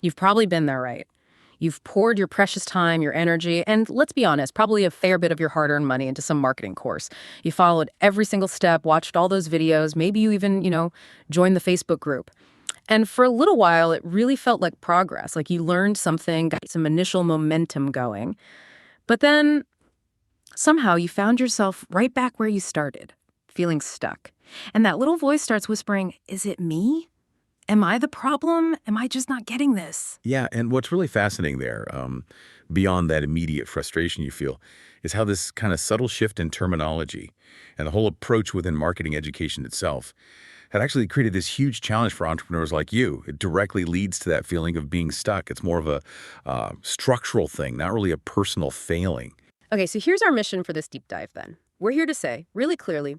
You've probably been there, right? You've poured your precious time, your energy, and let's be honest, probably a fair bit of your hard-earned money into some marketing course. You followed every single step, watched all those videos, maybe you even, joined the Facebook group. And for a little while, it really felt like progress, like you learned something, got some initial momentum going. But then somehow you found yourself right back where you started, feeling stuck. And that little voice starts whispering, is it me? Am I the problem? Am I just not getting this? Yeah, and what's really fascinating there, beyond that immediate frustration you feel, is how this kind of subtle shift in terminology and the whole approach within marketing education itself had actually created this huge challenge for entrepreneurs like you. It directly leads to that feeling of being stuck. It's more of a structural thing, not really a personal failing. Okay, so here's our mission for this deep dive then. We're here to say, really clearly,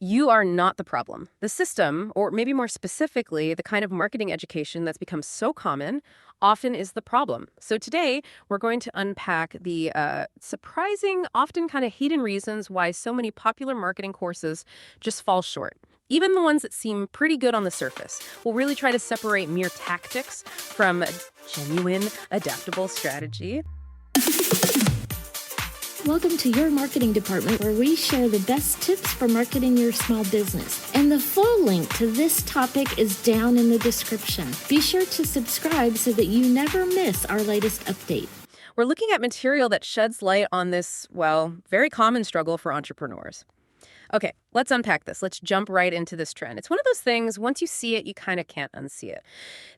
you are not the problem. The system, or maybe more specifically, the kind of marketing education that's become so common, often is the problem. So today, we're going to unpack the surprising, often kind of hidden reasons why so many popular marketing courses just fall short. Even the ones that seem pretty good on the surface. We'll really try to separate mere tactics from genuine, adaptable strategy. Welcome to your marketing department, where we share the best tips for marketing your small business. And the full link to this topic is down in the description. Be sure to subscribe so that you never miss our latest update. We're looking at material that sheds light on this, very common struggle for entrepreneurs. Okay, let's unpack this. Let's jump right into this trend. It's one of those things, once you see it, you kind of can't unsee it.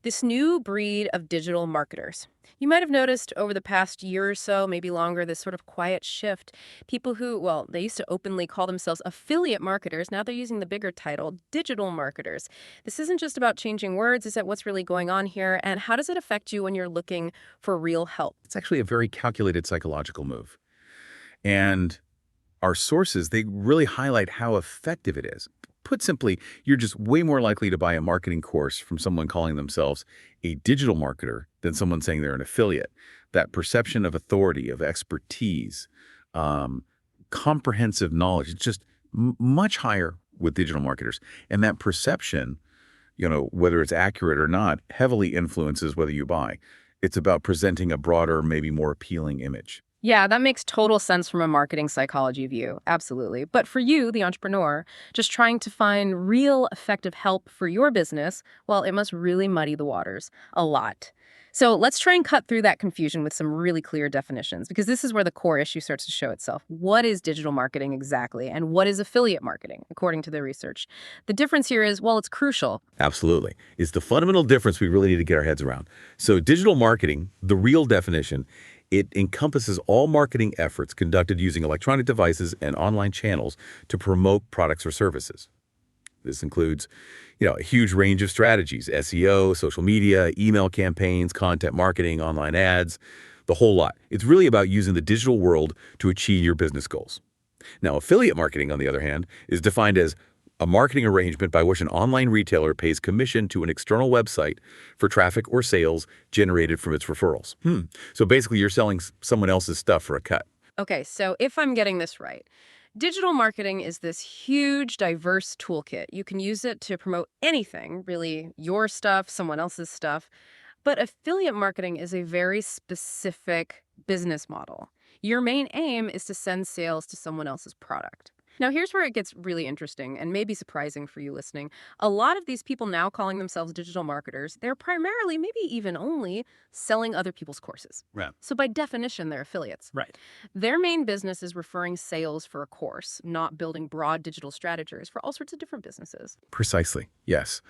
This new breed of digital marketers. You might have noticed over the past year or so, maybe longer, this sort of quiet shift. People who, they used to openly call themselves affiliate marketers. Now they're using the bigger title, digital marketers. This isn't just about changing words. It's at what's really going on here. And how does it affect you when you're looking for real help? It's actually a very calculated psychological move. And our sources, they really highlight how effective it is. Put simply, you're just way more likely to buy a marketing course from someone calling themselves a digital marketer than someone saying they're an affiliate. That perception of authority, of expertise, comprehensive knowledge, it's just much higher with digital marketers. And that perception, whether it's accurate or not, heavily influences whether you buy. It's about presenting a broader, maybe more appealing image. Yeah, that makes total sense from a marketing psychology view. Absolutely. But for you, the entrepreneur, just trying to find real effective help for your business, it must really muddy the waters a lot. So let's try and cut through that confusion with some really clear definitions, because this is where the core issue starts to show itself. What is digital marketing exactly? And what is affiliate marketing, according to the research? The difference here is, it's crucial. Absolutely. It's the fundamental difference we really need to get our heads around. So digital marketing, the real definition, it encompasses all marketing efforts conducted using electronic devices and online channels to promote products or services. This includes, a huge range of strategies: SEO, social media, email campaigns, content marketing, online ads, the whole lot. It's really about using the digital world to achieve your business goals. Now, affiliate marketing, on the other hand, is defined as a marketing arrangement by which an online retailer pays commission to an external website for traffic or sales generated from its referrals. So basically, you're selling someone else's stuff for a cut. Okay, so if I'm getting this right, digital marketing is this huge, diverse toolkit. You can use it to promote anything, really, your stuff, someone else's stuff. But affiliate marketing is a very specific business model. Your main aim is to send sales to someone else's product. Now, here's where it gets really interesting and maybe surprising for you listening. A lot of these people now calling themselves digital marketers, they're primarily, maybe even only, selling other people's courses. Right. So by definition, they're affiliates. Right. Their main business is referring sales for a course, not building broad digital strategies for all sorts of different businesses. Precisely, yes.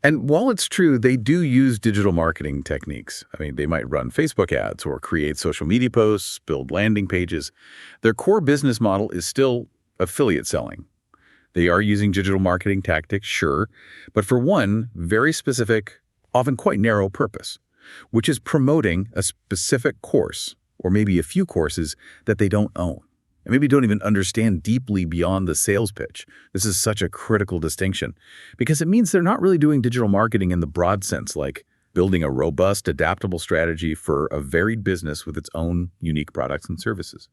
And while it's true, they do use digital marketing techniques. They might run Facebook ads or create social media posts, build landing pages. Their core business model is still affiliate selling. They are using digital marketing tactics, sure, but for one very specific, often quite narrow purpose, which is promoting a specific course, or maybe a few courses that they don't own, and maybe don't even understand deeply beyond the sales pitch. This is such a critical distinction, because it means they're not really doing digital marketing in the broad sense, like building a robust, adaptable strategy for a varied business with its own unique products and services.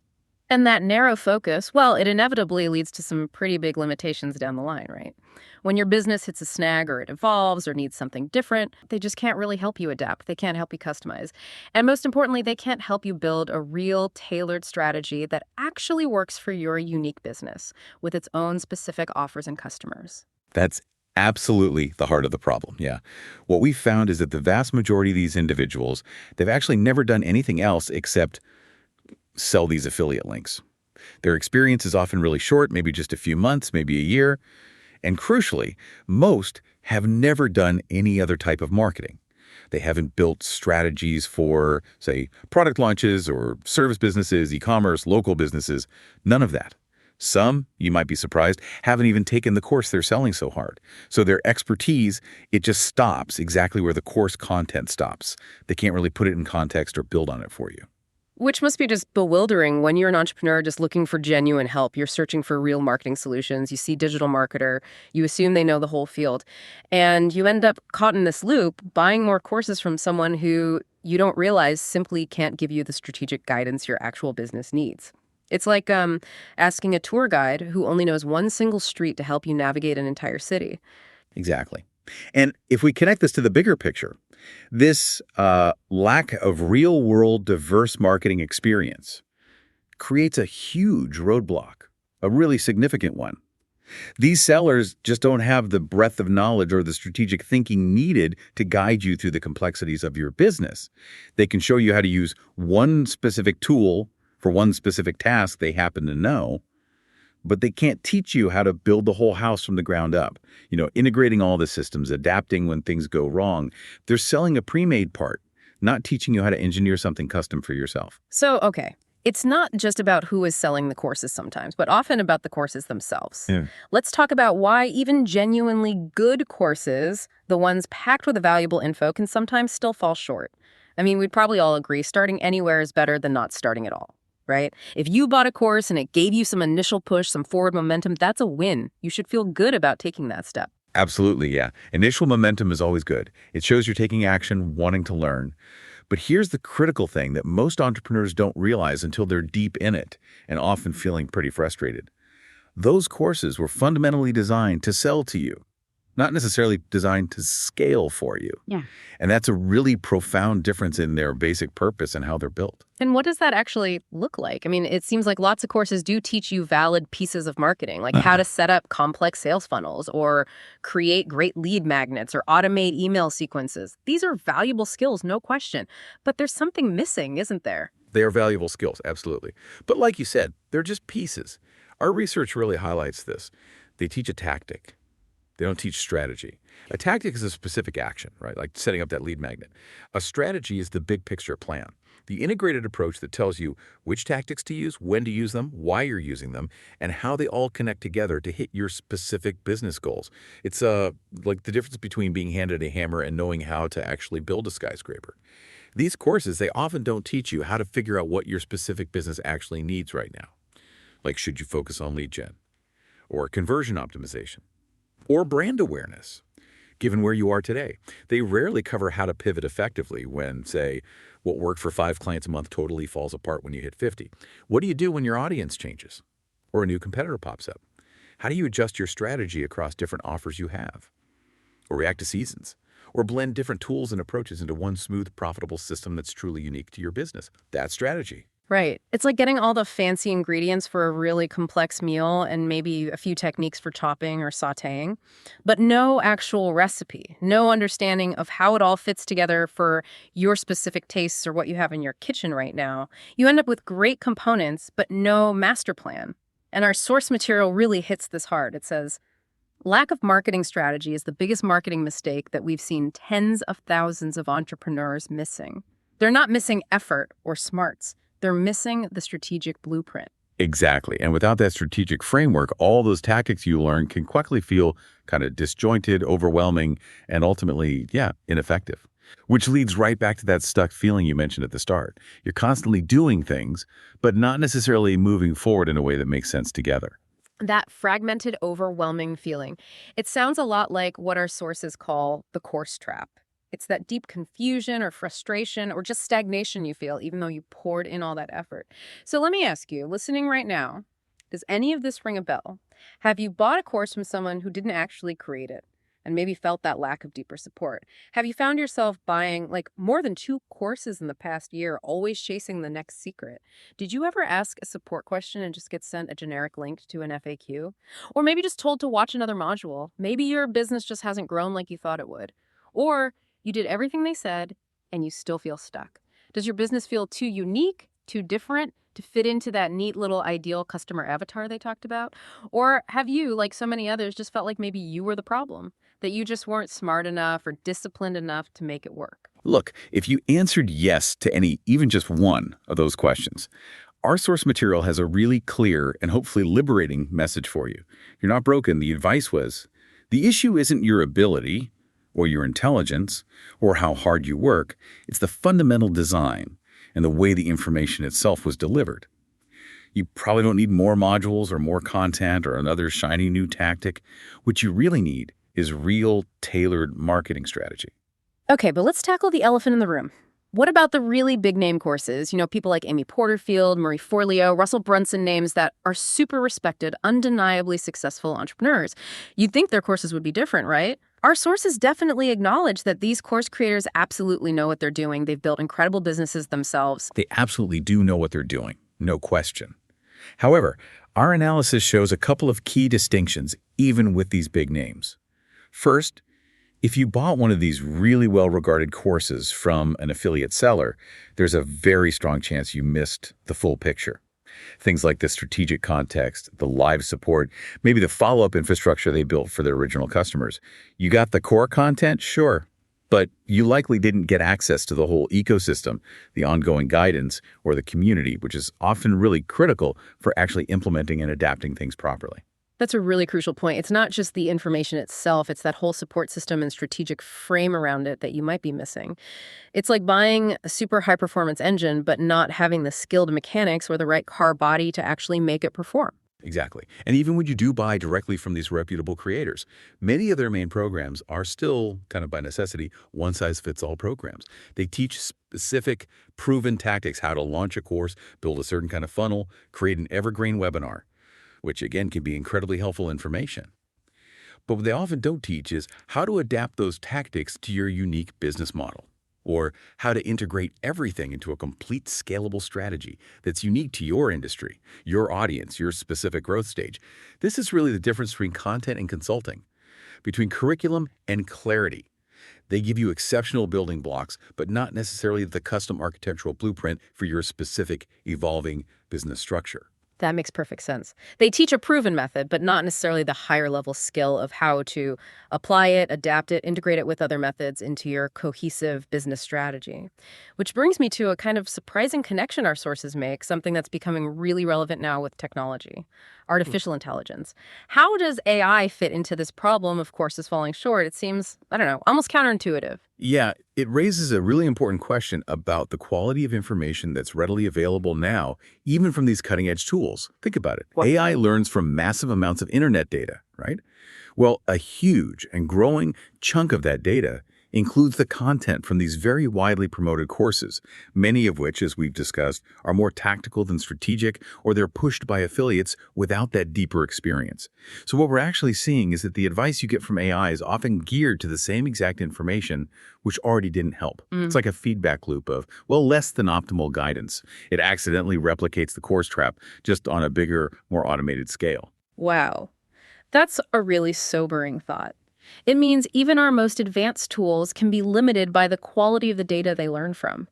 And that narrow focus, well, it inevitably leads to some pretty big limitations down the line, right? When your business hits a snag or it evolves or needs something different, they just can't really help you adapt. They can't help you customize. And most importantly, they can't help you build a real tailored strategy that actually works for your unique business with its own specific offers and customers. That's absolutely the heart of the problem, yeah. What we found is that the vast majority of these individuals, they've actually never done anything else except sell these affiliate links. Their experience is often really short, maybe just a few months, maybe a year. And crucially, most have never done any other type of marketing. They haven't built strategies for, say, product launches or service businesses, e-commerce, local businesses, none of that. Some, you might be surprised, haven't even taken the course they're selling so hard. So their expertise, it just stops exactly where the course content stops. They can't really put it in context or build on it for you. Which must be just bewildering when you're an entrepreneur just looking for genuine help. You're searching for real marketing solutions. You see digital marketer. You assume they know the whole field. And you end up caught in this loop, buying more courses from someone who you don't realize simply can't give you the strategic guidance your actual business needs. It's like asking a tour guide who only knows one single street to help you navigate an entire city. Exactly. And if we connect this to the bigger picture, this lack of real-world diverse marketing experience creates a huge roadblock, a really significant one. These sellers just don't have the breadth of knowledge or the strategic thinking needed to guide you through the complexities of your business. They can show you how to use one specific tool for one specific task they happen to know, but they can't teach you how to build the whole house from the ground up. Integrating all the systems, adapting when things go wrong. They're selling a pre-made part, not teaching you how to engineer something custom for yourself. So, okay, it's not just about who is selling the courses sometimes, but often about the courses themselves. Yeah. Let's talk about why even genuinely good courses, the ones packed with valuable info, can sometimes still fall short. I mean, we'd probably all agree starting anywhere is better than not starting at all. Right? If you bought a course and it gave you some initial push, some forward momentum, that's a win. You should feel good about taking that step. Absolutely, yeah. Initial momentum is always good. It shows you're taking action, wanting to learn. But here's the critical thing that most entrepreneurs don't realize until they're deep in it and often feeling pretty frustrated. Those courses were fundamentally designed to sell to you, not necessarily designed to scale for you. Yeah. And that's a really profound difference in their basic purpose and how they're built. And what does that actually look like? I mean, it seems like lots of courses do teach you valid pieces of marketing, like how to set up complex sales funnels or create great lead magnets or automate email sequences. These are valuable skills, no question. But there's something missing, isn't there? They are valuable skills, absolutely. But like you said, they're just pieces. Our research really highlights this. They teach a tactic. They don't teach strategy. A tactic is a specific action, right? Like setting up that lead magnet. A strategy is the big picture plan. The integrated approach that tells you which tactics to use, when to use them, why you're using them, and how they all connect together to hit your specific business goals. It's like the difference between being handed a hammer and knowing how to actually build a skyscraper. These courses, they often don't teach you how to figure out what your specific business actually needs right now. Like, should you focus on lead gen or conversion optimization or brand awareness, given where you are today? They rarely cover how to pivot effectively when, say, what worked for 5 clients a month totally falls apart when you hit 50. What do you do when your audience changes or a new competitor pops up? How do you adjust your strategy across different offers you have, or react to seasons, or blend different tools and approaches into one smooth, profitable system that's truly unique to your business? That's strategy. Right. It's like getting all the fancy ingredients for a really complex meal and maybe a few techniques for chopping or sautéing, but no actual recipe, no understanding of how it all fits together for your specific tastes or what you have in your kitchen right now. You end up with great components, but no master plan. And our source material really hits this hard. It says, lack of marketing strategy is the biggest marketing mistake that we've seen tens of thousands of entrepreneurs missing. They're not missing effort or smarts. They're missing the strategic blueprint. Exactly. And without that strategic framework, all those tactics you learn can quickly feel kind of disjointed, overwhelming, and ultimately, ineffective. Which leads right back to that stuck feeling you mentioned at the start. You're constantly doing things, but not necessarily moving forward in a way that makes sense together. That fragmented, overwhelming feeling. It sounds a lot like what our sources call the course trap. It's that deep confusion or frustration or just stagnation you feel, even though you poured in all that effort. So let me ask you, listening right now, does any of this ring a bell? Have you bought a course from someone who didn't actually create it and maybe felt that lack of deeper support? Have you found yourself buying like more than 2 courses in the past year, always chasing the next secret? Did you ever ask a support question and just get sent a generic link to an FAQ? Or maybe just told to watch another module? Maybe your business just hasn't grown like you thought it would. Or you did everything they said and you still feel stuck. Does your business feel too unique, too different to fit into that neat little ideal customer avatar they talked about? Or have you, like so many others, just felt like maybe you were the problem, that you just weren't smart enough or disciplined enough to make it work? Look, if you answered yes to any, even just one of those questions, our source material has a really clear and hopefully liberating message for you. You're not broken. The advice was, the issue isn't your ability or your intelligence or how hard you work. It's the fundamental design and the way the information itself was delivered. You probably don't need more modules or more content or another shiny new tactic. What you really need is real tailored marketing strategy. Okay, but let's tackle the elephant in the room. What about the really big name courses? You know, people like Amy Porterfield, Marie Forleo, Russell Brunson, names that are super respected, undeniably successful entrepreneurs. You'd think their courses would be different, right? Our sources definitely acknowledge that these course creators absolutely know what they're doing. They've built incredible businesses themselves. They absolutely do know what they're doing, no question. However, our analysis shows a couple of key distinctions, even with these big names. First, if you bought one of these really well-regarded courses from an affiliate seller, there's a very strong chance you missed the full picture. Things like the strategic context, the live support, maybe the follow-up infrastructure they built for their original customers. You got the core content, sure, but you likely didn't get access to the whole ecosystem, the ongoing guidance, or the community, which is often really critical for actually implementing and adapting things properly. That's a really crucial point. It's not just the information itself, it's that whole support system and strategic frame around it that you might be missing. It's like buying a super high-performance engine, but not having the skilled mechanics or the right car body to actually make it perform. Exactly. And even when you do buy directly from these reputable creators, many of their main programs are still, kind of by necessity, one-size-fits-all programs. They teach specific, proven tactics, how to launch a course, build a certain kind of funnel, create an evergreen webinar, which again can be incredibly helpful information. But what they often don't teach is how to adapt those tactics to your unique business model, or how to integrate everything into a complete scalable strategy that's unique to your industry, your audience, your specific growth stage. This is really the difference between content and consulting, between curriculum and clarity. They give you exceptional building blocks, but not necessarily the custom architectural blueprint for your specific evolving business structure. That makes perfect sense. They teach a proven method, but not necessarily the higher level skill of how to apply it, adapt it, integrate it with other methods into your cohesive business strategy. Which brings me to a kind of surprising connection our sources make, something that's becoming really relevant now with technology, artificial intelligence. How does AI fit into this problem of courses falling short? It seems, I don't know, almost counterintuitive. Yeah, it raises a really important question about the quality of information that's readily available now, even from these cutting-edge tools. Think about it. What? AI learns from massive amounts of internet data, right? Well, a huge and growing chunk of that data includes the content from these very widely promoted courses, many of which, as we've discussed, are more tactical than strategic, or they're pushed by affiliates without that deeper experience. So what we're actually seeing is that the advice you get from AI is often geared to the same exact information, which already didn't help. It's like a feedback loop of, well, less than optimal guidance. It accidentally replicates the course trap, just on a bigger, more automated scale. Wow. That's a really sobering thought. It means even our most advanced tools can be limited by the quality of the data they learn from.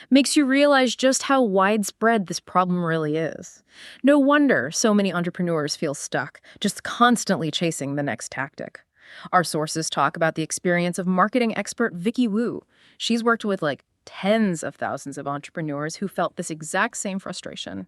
Makes you realize just how widespread this problem really is. No wonder so many entrepreneurs feel stuck, just constantly chasing the next tactic. Our sources talk about the experience of marketing expert Vicky Wu. She's worked with tens of thousands of entrepreneurs who felt this exact same frustration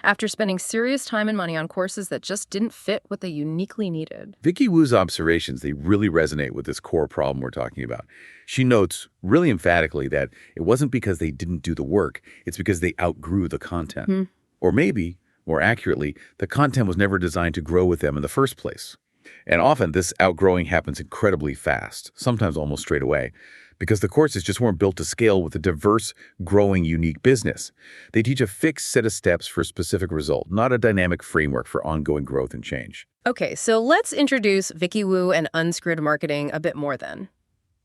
after spending serious time and money on courses that just didn't fit what they uniquely needed. Vicky Wu's observations, they really resonate with this core problem we're talking about. She notes really emphatically that it wasn't because they didn't do the work, it's because they outgrew the content. Or maybe, more accurately, the content was never designed to grow with them in the first place. And often this outgrowing happens incredibly fast, sometimes almost straight away. because the courses just weren't built to scale with a diverse, growing, unique business. They teach a fixed set of steps for a specific result, not a dynamic framework for ongoing growth and change. Okay, so let's introduce Vicky Wu and unscrewed marketing a bit more then.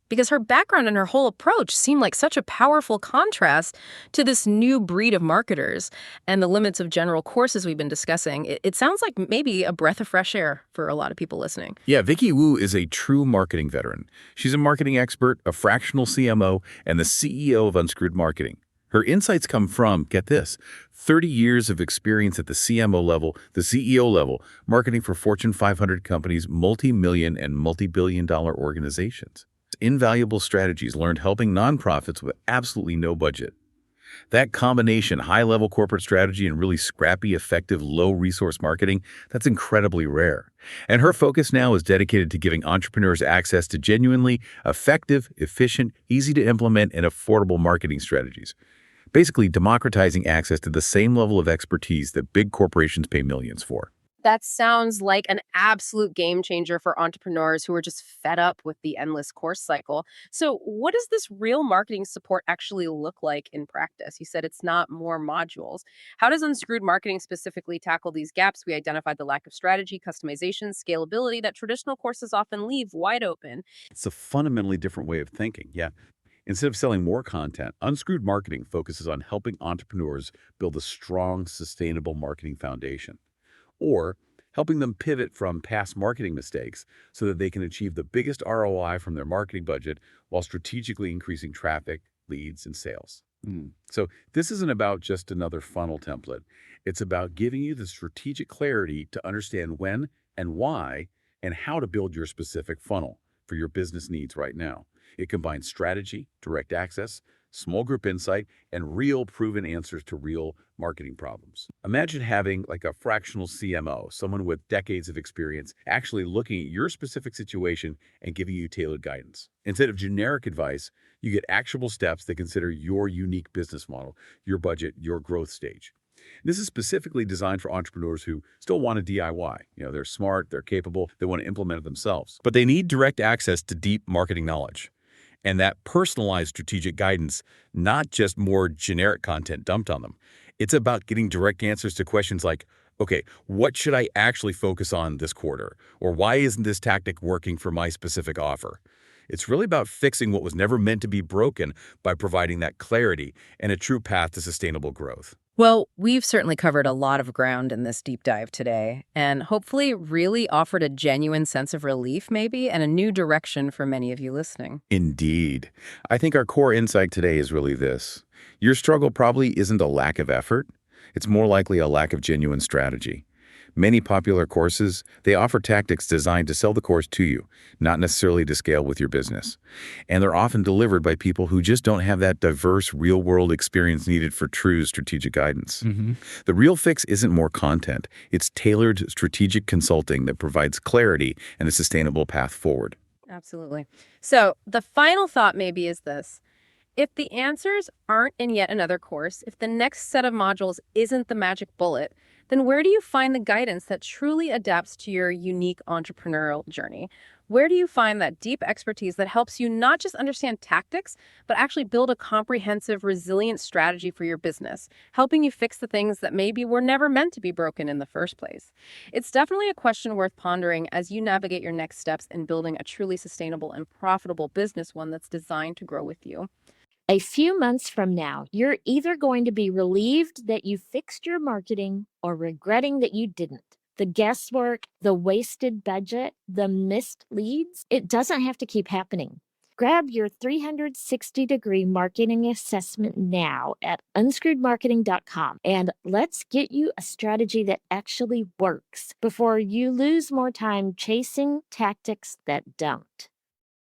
Because her background and her whole approach seem like such a powerful contrast to this new breed of marketers and the limits of general courses we've been discussing. It sounds like maybe a breath of fresh air for a lot of people listening. Yeah, Vicky Wu is a true marketing veteran. She's a marketing expert, a fractional CMO, and the CEO of Unscrewed Marketing. Her insights come from, get this, 30 years of experience at the CMO level, the CEO level, marketing for Fortune 500 companies, multi-million and multi-billion-dollar organizations. Invaluable strategies learned helping nonprofits with absolutely no budget. That combination, high-level corporate strategy and really scrappy, effective, low-resource marketing, that's incredibly rare. And her focus now is dedicated to giving entrepreneurs access to genuinely effective, efficient, easy-to-implement, and affordable marketing strategies. Basically, democratizing access to the same level of expertise that big corporations pay millions for. That sounds like an absolute game changer for entrepreneurs who are just fed up with the endless course cycle. So, what does this real marketing support actually look like in practice? You said it's not more modules. How does Unscrewed Marketing specifically tackle these gaps? We identified the lack of strategy, customization, scalability that traditional courses often leave wide open. It's a fundamentally different way of thinking, yeah. Instead of selling more content, Unscrewed Marketing focuses on helping entrepreneurs build a strong, sustainable marketing foundation, or helping them pivot from past marketing mistakes so that they can achieve the biggest ROI from their marketing budget while strategically increasing traffic, leads, and sales. So this isn't about just another funnel template. It's about giving you the strategic clarity to understand when and why and how to build your specific funnel for your business needs right now. It combines strategy, direct access, small group insight, and real proven answers to real marketing problems. Imagine having like a fractional CMO, someone with decades of experience, actually looking at your specific situation and giving you tailored guidance. Instead of generic advice, you get actionable steps that consider your unique business model, your budget, your growth stage. This is specifically designed for entrepreneurs who still want to DIY. They're smart, they're capable, they want to implement it themselves. But they need direct access to deep marketing knowledge. And that personalized strategic guidance, not just more generic content dumped on them. It's about getting direct answers to questions like, okay, what should I actually focus on this quarter? Or why isn't this tactic working for my specific offer? It's really about fixing what was never meant to be broken by providing that clarity and a true path to sustainable growth. Well, we've certainly covered a lot of ground in this deep dive today, and hopefully really offered a genuine sense of relief, maybe, and a new direction for many of you listening. Indeed. I think our core insight today is really this. Your struggle probably isn't a lack of effort. It's more likely a lack of genuine strategy. Many popular courses, they offer tactics designed to sell the course to you, not necessarily to scale with your business. And they're often delivered by people who just don't have that diverse real-world experience needed for true strategic guidance. The real fix isn't more content. It's tailored strategic consulting that provides clarity and a sustainable path forward. Absolutely. So the final thought maybe is this. If the answers aren't in yet another course, if the next set of modules isn't the magic bullet, then where do you find the guidance that truly adapts to your unique entrepreneurial journey? Where do you find that deep expertise that helps you not just understand tactics, but actually build a comprehensive, resilient strategy for your business, helping you fix the things that maybe were never meant to be broken in the first place? It's definitely a question worth pondering as you navigate your next steps in building a truly sustainable and profitable business, one that's designed to grow with you. A few months from now, you're either going to be relieved that you fixed your marketing or regretting that you didn't. The guesswork, the wasted budget, the missed leads, it doesn't have to keep happening. Grab your 360-degree marketing assessment now at unscrewedmarketing.com and let's get you a strategy that actually works before you lose more time chasing tactics that don't.